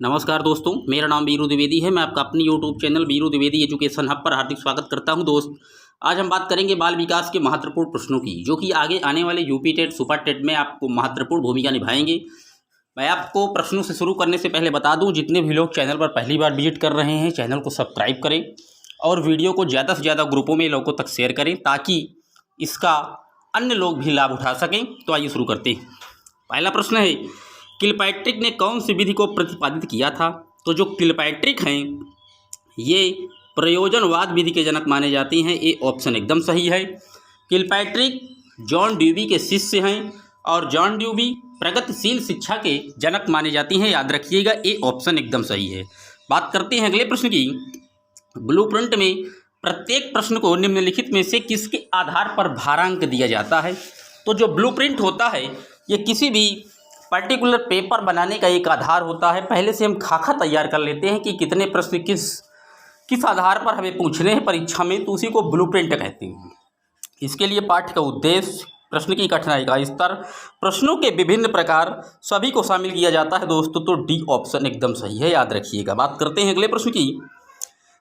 नमस्कार दोस्तों, मेरा नाम वीरू द्विवेदी है। मैं आपका अपनी YouTube channel Veeru Dwivedi education hub पर हार्दिक स्वागत करता हूं। दोस्त, आज हम बात करेंगे बाल विकास के महत्वपूर्ण प्रश्नों की, जो कि आगे आने वाले यूपी टेट, सुपर टेट में आपको महत्वपूर्ण भूमिका निभाएंगे। मैं आपको प्रश्नों से शुरू करने से पहले बता दूं, जितने भी लोग चैनल पर पहली बार विजिट कर रहे हैं, चैनल को सब्सक्राइब करें और वीडियो को ज़्यादा से ज़्यादा ग्रुपों में लोगों तक शेयर करें, ताकि इसका अन्य लोग भी लाभ उठा सकें। तो आइए शुरू करते हैं। पहला प्रश्न है, किलपैट्रिक ने कौन सी विधि को प्रतिपादित किया था? तो जो किलपैट्रिक हैं ये प्रयोजनवाद विधि के जनक माने जाते हैं। ये ऑप्शन एकदम सही है। किलपैट्रिक जॉन ड्यूबी के शिष्य हैं और जॉन ड्यूबी प्रगतिशील शिक्षा के जनक माने जाते हैं। याद रखिएगा, ये ऑप्शन एकदम सही है। बात करते हैं अगले प्रश्न की। ब्लूप्रिंट में प्रत्येक प्रश्न को निम्नलिखित में से किसके आधार पर भारांक दिया जाता है? तो जो ब्लूप्रिंट होता है ये किसी भी पर्टिकुलर पेपर बनाने का एक आधार होता है। पहले से हम खाका तैयार कर लेते हैं कि कितने प्रश्न किस आधार पर हमें पूछने हैं परीक्षा में, तो उसी को ब्लूप्रिंट कहते हैं। इसके लिए पाठ का उद्देश्य, प्रश्न की कठिनाई का स्तर, प्रश्नों के विभिन्न प्रकार सभी को शामिल किया जाता है दोस्तों। तो डी ऑप्शन एकदम सही है, याद रखिएगा। बात करते हैं अगले प्रश्न की।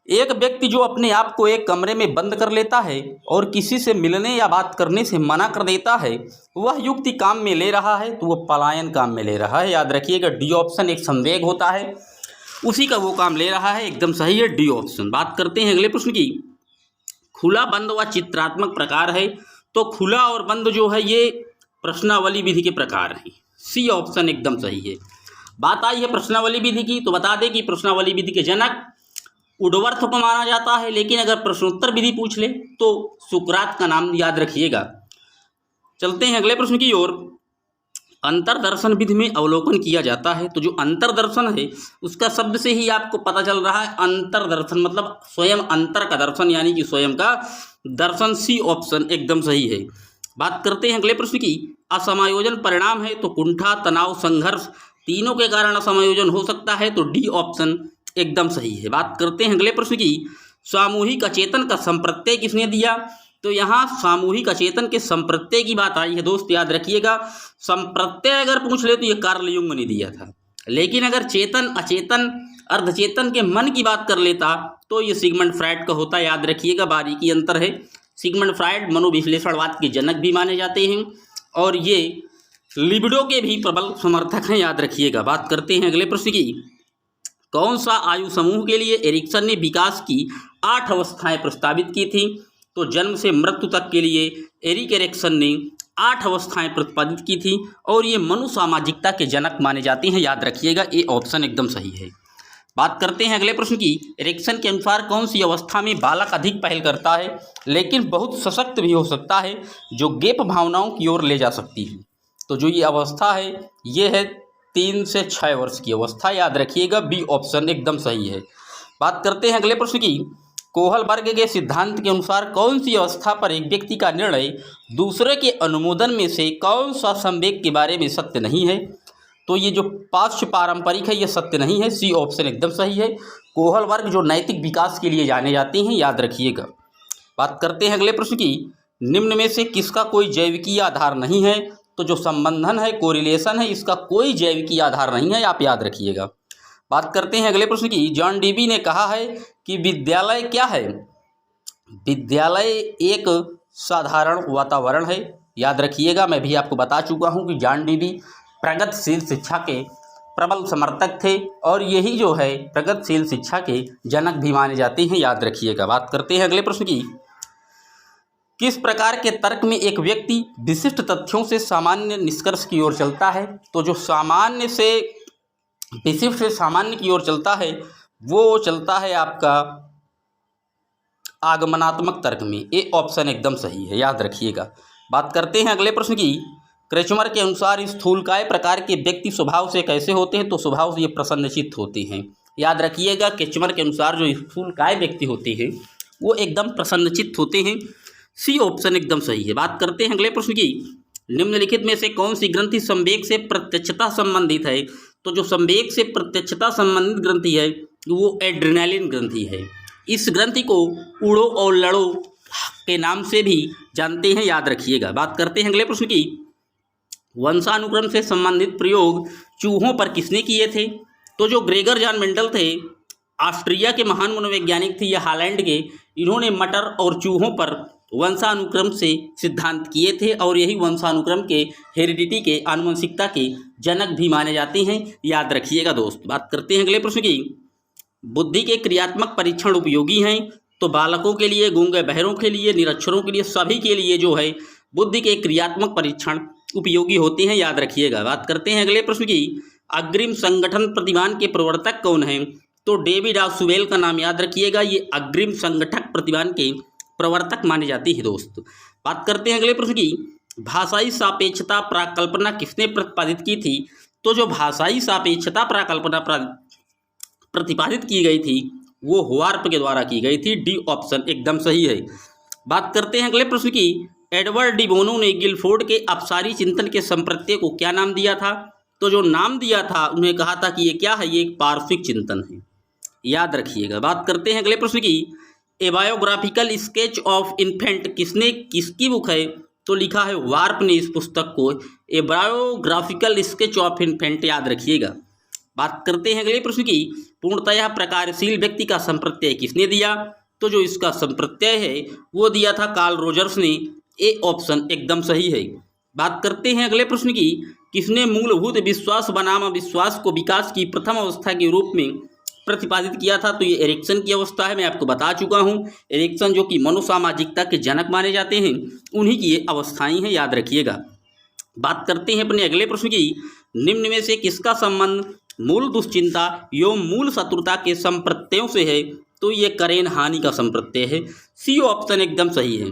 एक व्यक्ति जो अपने आप को एक कमरे में बंद कर लेता है और किसी से मिलने या बात करने से मना कर देता है, वह युक्ति काम में ले रहा है, तो वह पलायन काम में ले रहा है। याद रखिएगा, डी ऑप्शन एक संवेग होता है, उसी का वो काम ले रहा है। एकदम सही है, डी ऑप्शन। बात करते हैं अगले प्रश्न की। खुला बंद व चित्रात्मक प्रकार है, तो खुला और बंद जो है ये प्रश्नावली विधि के प्रकार हैं। सी ऑप्शन एकदम सही है। बात आई है प्रश्नावली विधि की, तो बता दें कि प्रश्नावली विधि के जनक उडवर्थ को माना जाता है, लेकिन अगर प्रश्नोत्तर विधि पूछ ले तो सुकरात का नाम याद रखिएगा। चलते हैं अगले प्रश्न की ओर। अंतरदर्शन विधि में अवलोकन किया जाता है, तो जो अंतरदर्शन है उसका शब्द से ही आपको पता चल रहा है। अंतरदर्शन मतलब स्वयं अंतर का दर्शन, यानी कि स्वयं का दर्शन। सी ऑप्शन एकदम सही है। बात करते हैं अगले प्रश्न की। असमायोजन परिणाम है, तो कुंठा, तनाव, संघर्ष, तीनों के कारण असमायोजन हो सकता है, तो डी ऑप्शन एकदम सही है। बात करते हैं अगले प्रश्न की। सामूहिक अचेतन का संप्रत्यय किसने दिया? तो यहाँ सामूहिक अचेतन के संप्रत्यय की बात आई है दोस्त, याद रखिएगा। संप्रत्यय अगर पूछ ले तो ये कार्ल युंग ने दिया था, लेकिन अगर चेतन, अचेतन, अर्धचेतन के मन की बात कर लेता तो ये सिगमंड फ्रायड का होता। याद रखिएगा, बारीकी अंतर है। सिगमंड फ्रायड मनोविश्लेषणवाद के जनक भी माने जाते हैं और ये लिबिडो के भी प्रबल समर्थक हैं। याद रखिएगा। बात करते हैं अगले प्रश्न की। कौन सा आयु समूह के लिए एरिक्सन ने विकास की 8 अवस्थाएं प्रस्तावित की थी? तो जन्म से मृत्यु तक के लिए एरिक एरिक्सन ने 8 अवस्थाएं प्रतिपादित की थी और ये मनुसामाजिकता के जनक माने जाते हैं। याद रखिएगा, ये ऑप्शन एकदम सही है। बात करते हैं अगले प्रश्न की। एरिक्सन के अनुसार कौन सी अवस्था में बालक अधिक पहल करता है, लेकिन बहुत सशक्त भी हो सकता है, जो गेप भावनाओं की ओर ले जा सकती है? तो जो ये अवस्था है ये है 3 से 6 वर्ष की अवस्था। याद रखिएगा, बी ऑप्शन एकदम सही है। बात करते हैं अगले प्रश्न की। कोहलबर्ग के सिद्धांत के अनुसार कौन सी अवस्था पर एक व्यक्ति का निर्णय दूसरे के अनुमोदन में से कौन सा संवेग के बारे में सत्य नहीं है? तो ये जो पाश्च पारंपरिक है ये सत्य नहीं है। सी ऑप्शन एकदम सही है। कोहलबर्ग जो नैतिक विकास के लिए जाने जाते हैं, याद रखिएगा। बात करते हैं अगले प्रश्न की। निम्न में से किसका कोई जैविकीय आधार नहीं है? तो जो संबंधन है, कोरिलेशन है, इसका कोई जैविकीय आधार नहीं है, आप याद रखिएगा। बात करते हैं अगले प्रश्न की। जॉन डीबी ने कहा है कि विद्यालय क्या है? विद्यालय एक साधारण वातावरण है। याद रखिएगा, मैं भी आपको बता चुका हूं कि जॉन डीबी प्रगतिशील शिक्षा के प्रबल समर्थक थे और यही जो है प्रगतिशील शिक्षा के जनक भी माने जाते हैं। याद रखिएगा। बात करते हैं अगले प्रश्न की। किस प्रकार के तर्क में एक व्यक्ति विशिष्ट तथ्यों से सामान्य निष्कर्ष की ओर चलता है? तो जो सामान्य से विशिष्ट से सामान्य की ओर चलता है वो चलता है आपका आगमनात्मक तर्क में। ये ऑप्शन एकदम सही है, याद रखिएगा। बात करते हैं अगले प्रश्न की। क्रेचमर के अनुसार स्थूलकाय प्रकार के व्यक्ति स्वभाव से कैसे होते हैं? तो स्वभाव से ये प्रसन्नचित्त होते हैं। याद रखिएगा, क्रेचमर के अनुसार जो स्थूलकाय व्यक्ति होते हैं वो एकदम प्रसन्नचित्त होते हैं। सी ऑप्शन एकदम सही है। बात करते हैं अगले प्रश्न की। निम्नलिखित में से कौन सी ग्रंथि संवेग से प्रत्यक्षता संबंधित है? तो जो संवेग से प्रत्यक्षता संबंधित ग्रंथि है वो एड्रेनालिन ग्रंथि है। इस ग्रंथि को उड़ो और लड़ो के नाम से भी जानते हैं। याद रखिएगा। बात करते हैं अगले प्रश्न की। वंशानुक्रम से संबंधित प्रयोग चूहों पर किसने किए थे? तो जो ग्रेगर जॉन मेंडल थे, ऑस्ट्रिया के महान मनोवैज्ञानिक थे, ये हॉलैंड के, इन्होंने मटर और चूहों पर वंशानुक्रम से सिद्धांत किए थे और यही वंशानुक्रम के हेरिडिटी के आनुवंशिकता के जनक भी माने जाते हैं, याद रखिएगा दोस्त। बात करते हैं अगले प्रश्न की। बुद्धि के क्रियात्मक परीक्षण उपयोगी हैं, तो बालकों के लिए, गूंगे बहरों के लिए, निरक्षरों के लिए, सभी के लिए जो है बुद्धि के क्रियात्मक परीक्षण उपयोगी होते हैं, याद रखिएगा। बात करते हैं अगले प्रश्न की। अग्रिम संगठन प्रतिमान के प्रवर्तक कौन हैं, तो डेविड ऑसवेल का नाम याद रखिएगा, ये अग्रिम संगठक प्रतिमान के प्रवर्तक माने जाते हैं दोस्त। बात करते हैं अगले प्रश्न की। भाषाई सापेक्षता प्राकल्पना किसने प्रतिपादित की थी, तो जो भाषाई सापेक्षता प्राकल्पना प्रतिपादित की गई थी वो हुआर्प के द्वारा की गई थी, डी ऑप्शन एकदम सही है। बात करते हैं अगले प्रश्न की। एडवर्ड डी बोनो ने गिलफोर्ड के अपसारी चिंतन के संप्रत्यय को क्या नाम दिया था, तो जो नाम दिया था उन्हें कहा था कि ये क्या है, ये एक पार्श्विक चिंतन है, याद रखिएगा। बात करते हैं अगले प्रश्न की। ए बायोग्राफिकल स्केच ऑफ इन्फेंट किसकी बुक है, तो लिखा है वार्प ने इस पुस्तक को, ए बायोग्राफिकल स्केच ऑफ इन्फेंट, याद रखिएगा। बात करते हैं अगले प्रश्न की। पूर्णतः प्रकारशील व्यक्ति का संप्रत्यय किसने दिया, तो जो इसका संप्रत्यय है वो दिया था कार्ल रोजर्स ने, ए ऑप्शन एकदम सही है। बात करते हैं अगले प्रश्न की। किसने मूलभूत विश्वास बनाम अविश्वास को विकास की प्रथम अवस्था के रूप में प्रतिपादित किया था, तो ये एरिक्सन की अवस्था है, मैं आपको बता चुका हूँ। एरिक्सन जो कि मनोसामाजिकता के जनक माने जाते हैं, उन्हीं की ये अवस्थाएं हैं, याद रखिएगा। बात करते हैं अपने अगले प्रश्न की। निम्न में से किसका संबंध मूल दुश्चिंता एवं मूल शत्रुता के संप्रत्ययों से है, तो ये करेन हानि का संप्रत्यय है, सी ऑप्शन एकदम सही है।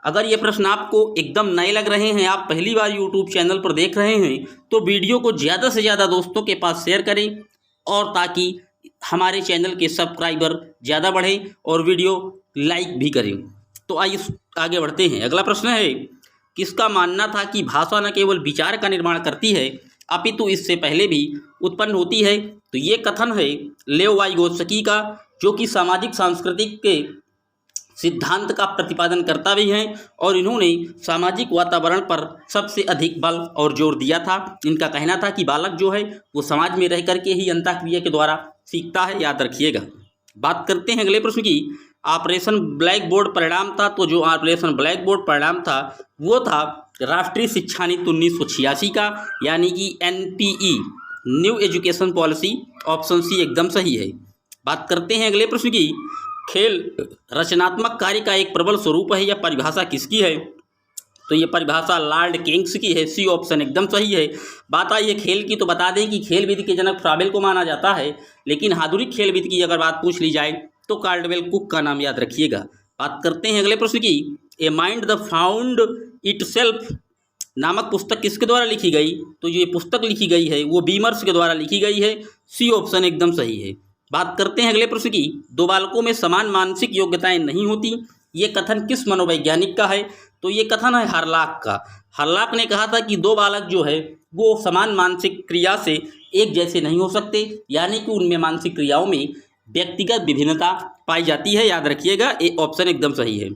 अगर ये प्रश्न आपको एकदम नए लग रहे हैं, आप पहली बार यूट्यूब चैनल पर देख रहे हैं, तो वीडियो को ज़्यादा से ज़्यादा दोस्तों के पास शेयर करें, और ताकि हमारे चैनल के सब्सक्राइबर ज़्यादा बढ़ें और वीडियो लाइक भी करें। तो आइए आगे बढ़ते हैं। अगला प्रश्न है, किसका मानना था कि भाषा न केवल विचार का निर्माण करती है अपितु इससे पहले भी उत्पन्न होती है, तो ये कथन है लेव वाइगोत्स्की का, जो कि सामाजिक सांस्कृतिक के सिद्धांत का प्रतिपादन करता भी हैं, और इन्होंने सामाजिक वातावरण पर सबसे अधिक बल और जोर दिया था। इनका कहना था कि बालक जो है वो समाज में रह करके ही अंतःक्रिया के द्वारा सीखता है, याद रखिएगा। बात करते हैं अगले प्रश्न की। ऑपरेशन ब्लैक बोर्ड परिणाम था, तो जो ऑपरेशन ब्लैक बोर्ड परिणाम था वो था राष्ट्रीय शिक्षा नीति 1986 का, यानी कि NPE, new education policy, option C एकदम सही है। बात करते हैं अगले प्रश्न की। खेल रचनात्मक कार्य का एक प्रबल स्वरूप है, यह परिभाषा किसकी है, तो ये परिभाषा लॉर्ड किंग्स की है, सी ऑप्शन एकदम सही है। बात आई है खेल की, तो बता दें कि खेल विधि के जनक फ्राबेल को माना जाता है, लेकिन आधुनिक खेल विधि की अगर बात पूछ ली जाए तो कार्डवेल कुक का नाम याद रखिएगा। बात करते हैं अगले प्रश्न की। A mind the found itself नामक पुस्तक किसके द्वारा लिखी गई, तो ये पुस्तक लिखी गई है वो बीमर्स के द्वारा लिखी गई है, सी ऑप्शन एकदम सही है। बात करते हैं अगले प्रश्न की। दो बालकों में समान मानसिक योग्यताएं नहीं होती, ये कथन किस मनोवैज्ञानिक का है, तो ये कथन है हरलाक का। हरलाक ने कहा था कि दो बालक जो है वो समान मानसिक क्रिया से एक जैसे नहीं हो सकते, यानी कि उनमें मानसिक क्रियाओं में व्यक्तिगत विभिन्नता पाई जाती है, याद रखिएगा, ये ऑप्शन एकदम सही है।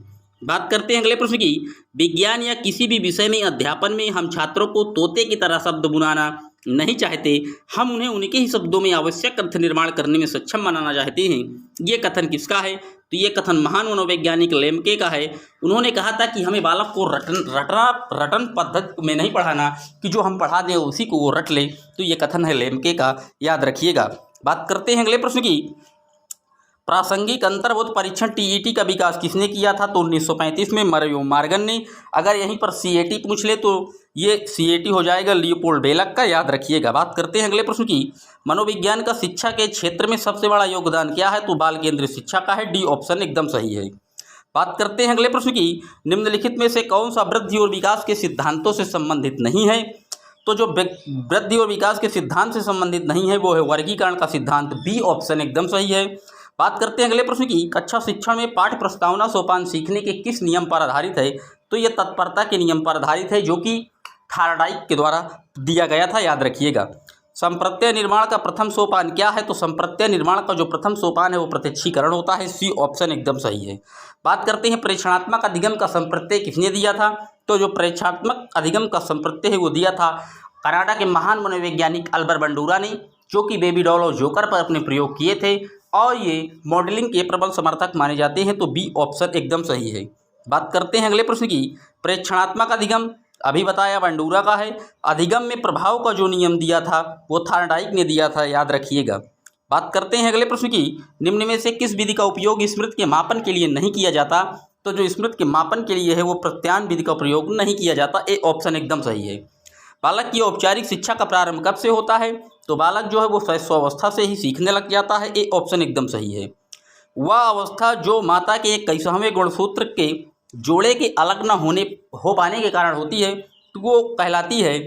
बात करते हैं अगले प्रश्न की। विज्ञान या किसी भी विषय में अध्यापन में हम छात्रों को तोते की तरह शब्द बुनाना नहीं चाहते, हम उन्हें उनके ही शब्दों में आवश्यक अर्थ निर्माण करने में सक्षम बनाना चाहते हैं, ये कथन किसका है, तो ये कथन महान मनोवैज्ञानिक लेम्के का है। उन्होंने कहा था कि हमें बालक को रटन पद्धति में नहीं पढ़ाना कि जो हम पढ़ा दें उसी को वो रट ले, तो ये कथन है लेम्के का, याद रखिएगा। बात करते हैं अगले प्रश्न की। प्रासंगिक अंतर्बोध परीक्षण TET का विकास किसने किया था, तो 1935 में मरियो मॉर्गन ने। अगर यहीं पर CAT पूछ ले तो ये CAT हो जाएगा लियोपोल्ड बेलक का, याद रखिएगा। बात करते हैं अगले प्रश्न की। मनोविज्ञान का शिक्षा के क्षेत्र में सबसे बड़ा योगदान क्या है, तो बाल केंद्रित शिक्षा का है, डी ऑप्शन एकदम सही है। बात करते हैं अगले प्रश्न की। निम्नलिखित में से कौन सा वृद्धि और विकास के सिद्धांतों से संबंधित नहीं है, तो जो वृद्धि और विकास के सिद्धांत से संबंधित नहीं है वो है वर्गीकरण का सिद्धांत, बी ऑप्शन एकदम सही है। बात करते हैं अगले प्रश्न की। कक्षा शिक्षण में पाठ्य प्रस्तावना सोपान सीखने के किस नियम पर आधारित है, तो यह तत्परता के नियम पर आधारित है, जो कि थार्डाइक के द्वारा दिया गया था, याद रखिएगा। संप्रत्यय निर्माण का प्रथम सोपान क्या है, तो संप्रत्यय निर्माण का जो प्रथम सोपान है वो प्रत्यक्षीकरण होता है, सी ऑप्शन एकदम सही है। बात करते हैं प्रेक्षणात्मक अधिगम का संप्रत्यय किसने दिया था, तो जो प्रेक्षणात्मक अधिगम का संप्रत्यय है वो दिया था कनाडा के महान मनोवैज्ञानिक अल्बर्ट बंडूरा ने, जो कि बेबी डॉल और जोकर पर अपने प्रयोग किए थे और ये मॉडलिंग के प्रबल समर्थक माने जाते हैं, तो बी ऑप्शन एकदम सही है। बात करते हैं अगले प्रश्न की। प्रेक्षणात्मक अधिगम अभी बताया बंडूरा का है। अधिगम में प्रभाव का जो नियम दिया था वो थार्डाइक ने दिया था, याद रखिएगा। बात करते हैं अगले प्रश्न की। निम्न में से किस विधि का उपयोग स्मृति के मापन के लिए नहीं किया जाता? तो जो स्मृति के मापन के लिए है वो प्रत्यायन विधि का प्रयोग नहीं किया जाता, ए ऑप्शन एकदम सही है। बालक की औपचारिक शिक्षा का प्रारंभ कब से होता है? तो बालक जो है वो शैशवावस्था से ही सीखने लग जाता है, ए ऑप्शन एकदम सही है। वह अवस्था जो माता के 21वें गुणसूत्र के जोड़े के अलग न हो पाने के कारण होती है, तो वो कहलाती है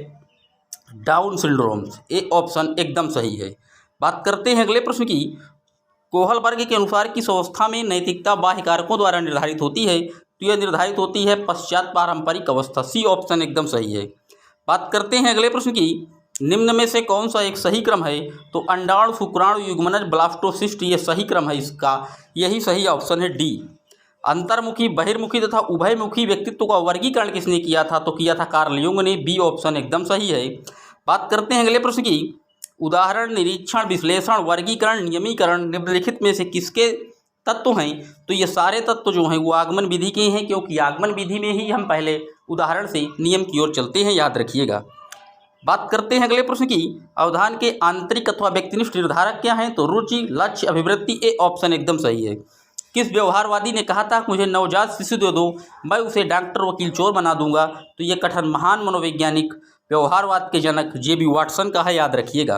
डाउन सिंड्रोम, ए ऑप्शन एकदम सही है। बात करते हैं अगले प्रश्न की। कोहल वर्ग के अनुसार किस अवस्था में नैतिकता बाह्य कारकों द्वारा निर्धारित होती है? तो यह निर्धारित होती है पश्चात पारंपरिक अवस्था, सी ऑप्शन एकदम सही है। बात करते हैं अगले प्रश्न की। निम्न में से कौन सा एक सही क्रम है? तो अंडाणु, शुक्राणु, युग्मनज, ब्लास्टोसिस्ट, ये सही क्रम है इसका, यही सही ऑप्शन है, डी। अंतर्मुखी, बहिर्मुखी तथा उभयमुखी व्यक्तित्व का वर्गीकरण किसने किया था? तो किया था कार्ल युंग ने, बी ऑप्शन एकदम सही है। बात करते हैं अगले प्रश्न की। उदाहरण, निरीक्षण, विश्लेषण, वर्गीकरण, नियमीकरण निम्नलिखित में से किसके तत्व हैं? तो ये सारे तत्व जो हैं वो आगमन विधि के हैं, क्योंकि आगमन विधि में ही हम पहले उदाहरण से नियम की ओर चलते हैं, याद रखिएगा। बात करते हैं अगले प्रश्न की। अवधान के आंतरिक अथवा व्यक्तिनिष्ठ निर्धारक क्या हैं? तो रुचि, लक्ष्य, अभिवृत्ति, ए ऑप्शन एकदम सही है। किस व्यवहारवादी ने कहा था मुझे नवजात शिशु दे दो, मैं उसे डॉक्टर, वकील, चोर बना दूंगा? तो ये कथन महान मनोवैज्ञानिक व्यवहारवाद के जनक जे.बी. वाटसन का है, याद रखिएगा।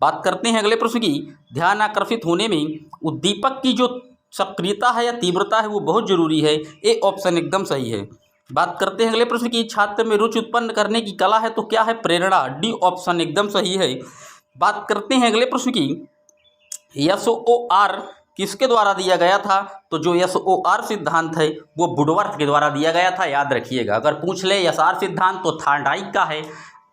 बात करते हैं अगले प्रश्न की। ध्यान आकर्षित होने में उद्दीपक की जो सक्रियता है या तीव्रता है वो बहुत जरूरी है, ए ऑप्शन एकदम सही है। बात करते हैं अगले प्रश्न की। छात्र में रुचि उत्पन्न करने की कला है तो क्या है? प्रेरणा, डी ऑप्शन एकदम सही है। बात करते हैं अगले प्रश्न की। SOR किसके द्वारा दिया गया था? तो जो SOR सिद्धांत है वो वुडवर्थ के द्वारा दिया गया था, याद रखिएगा। अगर पूछ ले SR सिद्धांत तो थार्डाइक का है,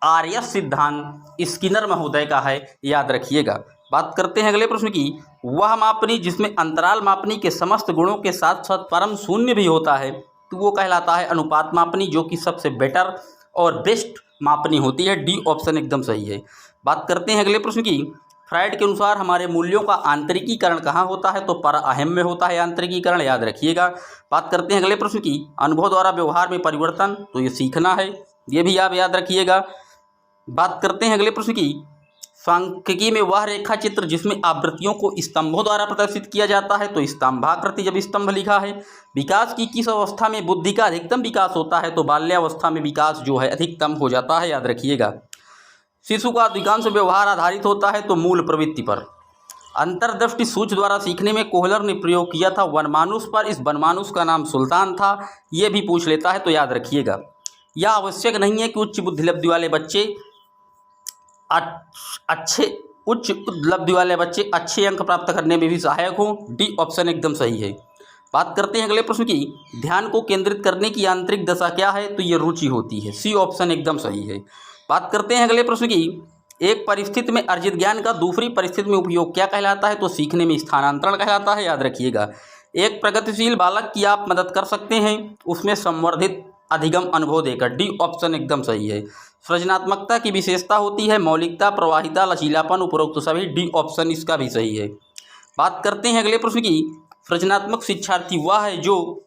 RS सिद्धांत स्किनर महोदय का है, याद रखिएगा। बात करते हैं अगले प्रश्न की। वह मापनी जिसमें अंतराल मापनी के समस्त गुणों के साथ साथ परम शून्य भी होता है, तो वो कहलाता है अनुपात मापनी, जो कि सबसे बेटर और बेस्ट मापनी होती है, डी ऑप्शन एकदम सही है। बात करते हैं अगले प्रश्न की। फ्राइड के अनुसार हमारे मूल्यों का आंतरिकीकरण कहाँ होता है? तो पराअहम में होता है आंतरिकीकरण, याद रखिएगा। बात करते हैं अगले प्रश्न की। अनुभव द्वारा व्यवहार में परिवर्तन, तो ये सीखना है, ये भी आप याद रखिएगा। बात करते हैं अगले प्रश्न की। सांख्यिकी में वह रेखा चित्र जिसमें आवृत्तियों को स्तंभों द्वारा प्रदर्शित किया जाता है, तो स्तंभाकृति जब स्तंभ लिखा है। विकास की किस अवस्था में बुद्धि का अधिकतम विकास होता है? तो बाल्यावस्था में विकास जो है अधिकतम हो जाता है, याद रखिएगा। शिशु का अधिकांश व्यवहार आधारित होता है तो मूल प्रवृत्ति पर। अंतर्दृष्टि सूच द्वारा सीखने में कोहलर ने प्रयोग किया था वनमानुष पर, इस वनमानुष का नाम सुल्तान था, ये भी पूछ लेता है, तो याद रखिएगा। यह आवश्यक नहीं है कि उच्च बुद्धि लब्धि वाले बच्चे अच्छे अंक प्राप्त करने में भी सहायक हों, डी ऑप्शन एकदम सही है। बात करते हैं अगले प्रश्न की। ध्यान को केंद्रित करने की आंतरिक दशा क्या है? तो ये रुचि होती है, सी ऑप्शन एकदम सही है। बात करते हैं अगले प्रश्न की। एक परिस्थिति में अर्जित ज्ञान का दूसरी परिस्थिति में उपयोग क्या कहलाता है? तो सीखने में स्थानांतरण कहलाता है, याद रखिएगा। एक प्रगतिशील बालक की आप मदद कर सकते हैं उसमें संवर्धित अधिगम अनुभव देकर, डी ऑप्शन एकदम सही है। सृजनात्मकता की विशेषता होती है मौलिकता, प्रवाहिता, लचीलापन, उपरोक्त सभी, डी ऑप्शन इसका भी सही है। बात करते हैं अगले प्रश्न की। सृजनात्मक शिक्षार्थी वह है जो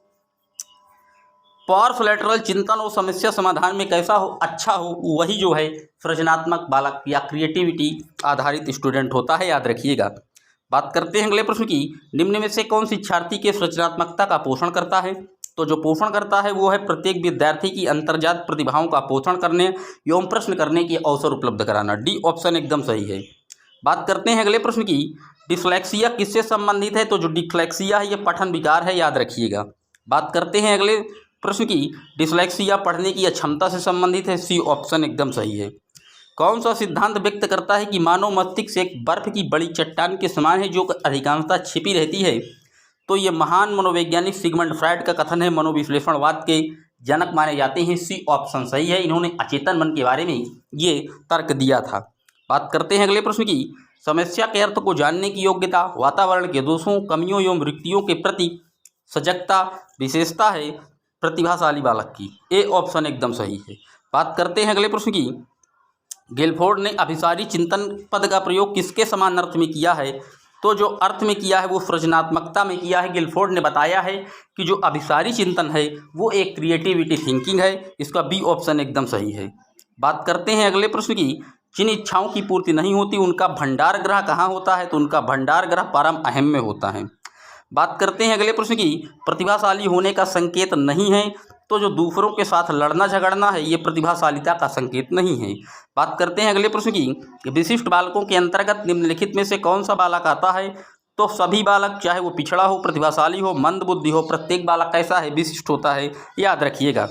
पावरफुल चिंतन और समस्या समाधान में कैसा हो, अच्छा हो, वही जो है सृजनात्मक बालक या क्रिएटिविटी आधारित स्टूडेंट होता है, याद रखिएगा। बात करते हैं अगले प्रश्न की। निम्न में से कौन शिक्षार्थी के सृजनात्मकता का पोषण करता है? तो जो पोषण करता है वो है प्रत्येक विद्यार्थी की अंतर्जात प्रतिभाओं का पोषण करने एवं प्रश्न करने की अवसर उपलब्ध कराना, डी ऑप्शन एकदम सही है। बात करते हैं अगले प्रश्न की। डिस्लेक्सिया किससे संबंधित है? तो जो डिस्लेक्सिया है ये पठन विकार है, याद रखिएगा। बात करते हैं अगले प्रश्न की। डिस्लेक्सिया पढ़ने की अक्षमता से संबंधित है, सी ऑप्शन एकदम सही है। कौन सा सिद्धांत व्यक्त करता है कि मानव मस्तिष्क एक बर्फ की बड़ी चट्टान के समान है जो अधिकांशतः छिपी रहती है? तो ये महान मनोवैज्ञानिक सिगमंड फ्राइड का कथन है, मनोविश्लेषणवाद के जनक माने जाते हैं, सी ऑप्शन सही है। इन्होंने अचेतन मन के बारे में ये तर्क दिया था। बात करते हैं अगले प्रश्न की। समस्या के अर्थ को जानने की योग्यता वातावरण के दोषों, कमियों एवं रिक्तियों के प्रति सजगता विशेषता है प्रतिभाशाली बालक की, ए ऑप्शन एकदम सही है। बात करते हैं अगले प्रश्न की। गिलफोर्ड ने अभिसारी चिंतन पद का प्रयोग किसके समान अर्थ में किया है? तो जो अर्थ में किया है वो सृजनात्मकता में किया है। गिलफोर्ड ने बताया है कि जो अभिसारी चिंतन है वो एक क्रिएटिविटी थिंकिंग है। इसका बी ऑप्शन एकदम सही है। बात करते हैं अगले प्रश्न की। जिन इच्छाओं की पूर्ति नहीं होती उनका भंडार ग्रह कहाँ होता है? तो उनका भंडार ग्रह परम अहम में होता है। बात करते हैं अगले प्रश्न की। प्रतिभाशाली होने का संकेत नहीं है, तो जो दूसरों के साथ लड़ना झगड़ना है ये प्रतिभाशालिता का संकेत नहीं है। बात करते हैं अगले प्रश्न की। विशिष्ट बालकों के अंतर्गत निम्नलिखित में से कौन सा बालक आता है? तो सभी बालक, चाहे वो पिछड़ा हो, प्रतिभाशाली हो, मंद बुद्धि हो, प्रत्येक बालक कैसा है? विशिष्ट होता है, याद रखिएगा।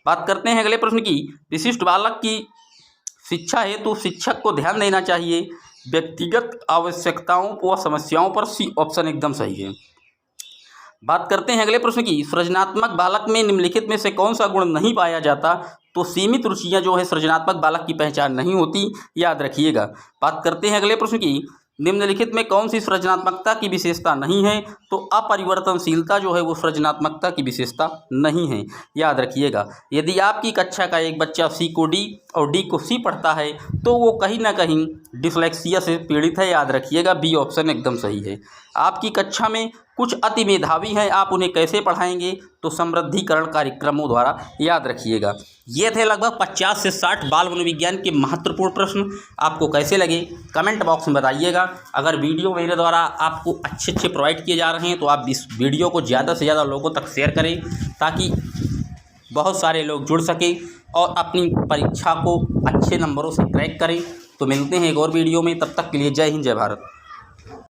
बात करते हैं अगले प्रश्न की। विशिष्ट बालक की शिक्षा हेतु शिक्षक को ध्यान देना चाहिए व्यक्तिगत आवश्यकताओं व समस्याओं पर। सी ऑप्शन एकदम सही है। बात करते हैं अगले प्रश्न की। सृजनात्मक बालक में निम्नलिखित में से कौन सा गुण नहीं पाया जाता? तो सीमित रुचियां जो है सृजनात्मक बालक की पहचान नहीं होती, याद रखिएगा। बात करते हैं अगले प्रश्न की। निम्नलिखित में कौन सी सृजनात्मकता की विशेषता नहीं है? तो अपरिवर्तनशीलता जो है वो सृजनात्मकता की विशेषता नहीं है, याद रखिएगा। यदि आपकी कक्षा का एक बच्चा सी को डी और डी को सी पढ़ता है तो वो कहीं ना कहीं डिसलेक्सिया से पीड़ित है, याद रखिएगा। बी ऑप्शन एकदम सही है। आपकी कक्षा में कुछ अति मेधावी हैं, आप उन्हें कैसे पढ़ाएंगे? तो समृद्धिकरण कार्यक्रमों द्वारा, याद रखिएगा। ये थे लगभग 50 से 60 बाल मनोविज्ञान के महत्वपूर्ण प्रश्न। आपको कैसे लगे कमेंट बॉक्स में बताइएगा। अगर वीडियो मेरे द्वारा आपको अच्छे प्रोवाइड किए जा रहे हैं तो आप इस वीडियो को ज़्यादा से ज़्यादा लोगों तक शेयर करें ताकि बहुत सारे लोग जुड़ सकें और अपनी परीक्षा को अच्छे नंबरों से क्रैक करें। तो मिलते हैं एक और वीडियो में, तब तक के लिए जय हिंद, जय भारत।